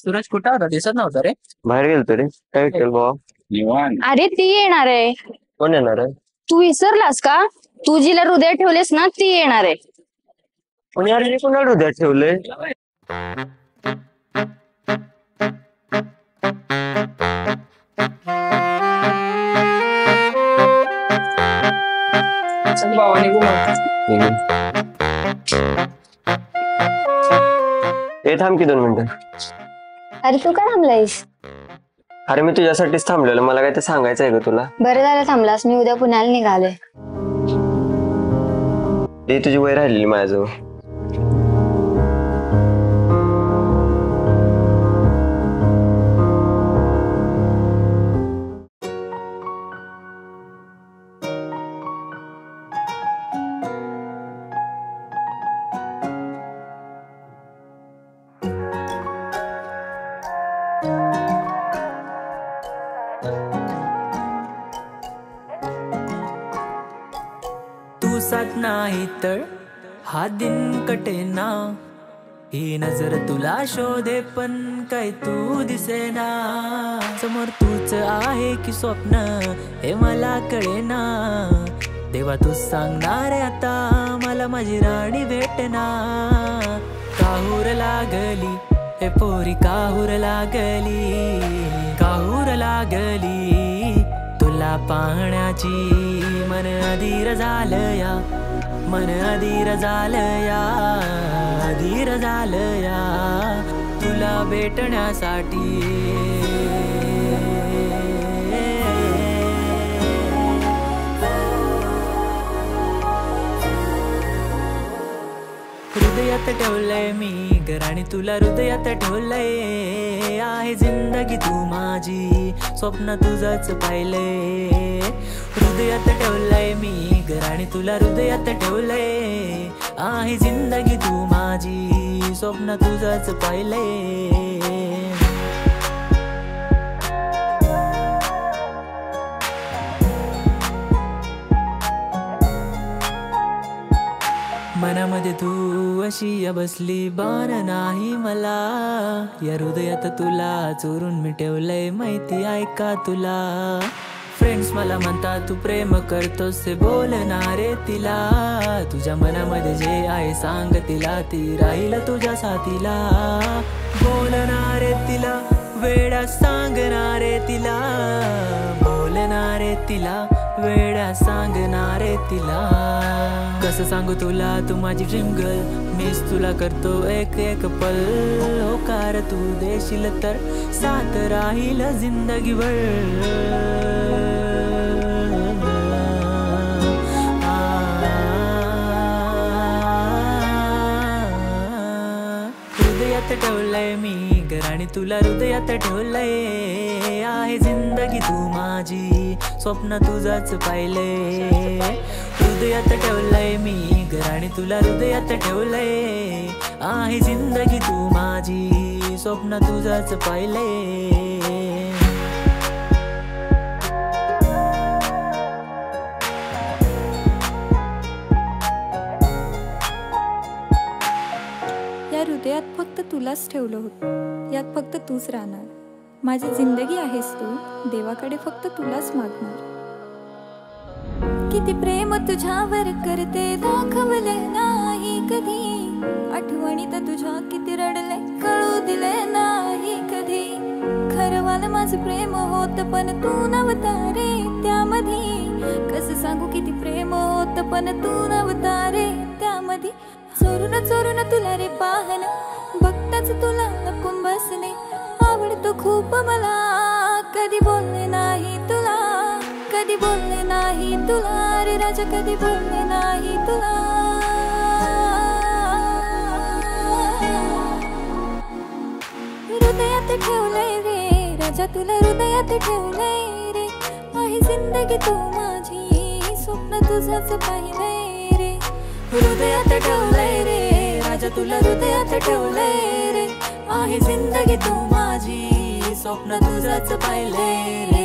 सूरज कुठं होता? दिसत नव्हता रे. बाहेर गेलतो रे. काय विठ्ठल भाऊ? निवांत. अरे ती येणार आहे. कोण येणार आहे? तू विसरलास का? तू जिला हृदय ठेवलेस ना ती येणार आहे. पण यार मी कोणाला हृदयात ठेवलंय? चल बाबा निघू मग. ए थांब की 2 मिनिटं. अरे तू काय थांबलायस? अरे मी तुझ्यासाठीच थांबलेलो. मला काय ते सांगायचं आहे का तुला? बरं झालं थांबलास, मी उद्या पुण्याला निघाले. ते तुझी वय राहिलेली माझ्याजवळ. तू साथ नाही तर हा दिन कटेना, ही नजर तुला शोधे पण काय तू दिसेना. समोर तूच आहे की स्वप्न हे मला कळेना. देवा तू सांगणार आता मला माझी राणी भेटना. काहूर लागली हे पोरी, काहूर लागली, काहूर लागली तुला पाहण्याची. मन अधीर झालं या, मन अधीर झालं या, अधीर झालं या तुला भेटण्यासाठी. हृदयात ठेवलंय मी घर आणि तुला हृदयात ठेवलंय. आहे जिंदगी तू माझी, स्वप्न तुझंच पाहिलंय. हृदयात ठेवलंय मी घर आणि तुला हृदयात ठेवलंय. आहे जिंदगी तू माझी, स्वप्न तुझंच पाहिलंय. मनामध्ये तू अशी बसली, बाण नाही मला. या हृदयात तुला चोरून मी ठेवलंय, माहिती आहे का तुला. फ्रेंड्स मला म्हणतात तू प्रेम करतोस, बोलणारे तिला. तुझ्या मनामध्ये जे आहे सांग तिला, ती राहील तुझ्या साथीला. बोलणारे तिला वेडा सांगणारे तिला, बोलणारे तिला वेडा सांगणारे तिला. कसं सांगू तुला तू माझी ड्रीम गर्ल, मीच तुला करतो एक एक पल. होकार तू देशील तर साथ राहील जिंदगीभर. हृदयात ठेवलंय मी घर आणि तुला हृदयात ठेवलंय. आहे जिंदगी तू माझी, स्वप्न तुझंच पाहिलंय. हृदयात ठेवलंय मी घर आणि तुला हृदयात ठेवलंय. आहे जिंदगी तू माझी, स्वप्न तुझंच पाहिलंय. या हृदयात फक्त तुलाच ठेवलं होतं, यात फक्त तूच राहणार. माझी जिंदगी आहेस तू, देवाकडे फक्त तुलाच मागणार. किती प्रेम तुझ्यावर करते, दाखवले नाही कधी. आठवणीत तुझ्या किती रडले, कळू दिले नाही कधी. खरंवालं माझं प्रेम होत पण तू नव्हता रे त्यामध्ये. कसं सांगू किती प्रेम होत पण तू नव्हता रे त्यामध्ये. चोरून चोरून तुला रे पाहणं, बघताच तुला लपून बसणे. आवडतो खूप मला, कधी बोलले नाही तुला, कधी बोलले नाही तुला रे राजा, कधी बोलले नाही तुला. हृदयात ठेवलंय रे राजा, तुला हृदयात ठेवलंय रे. आहे जिंदगी तू माझी, स्वप्न तुझंच पाहिलंय रे. हृदयात ठेवलंय रे राजा, तुला हृदयात ठेवलंय रे. आहे जिंदगी तू माझी, स्वप्न तुझंच पाहिलंय रे.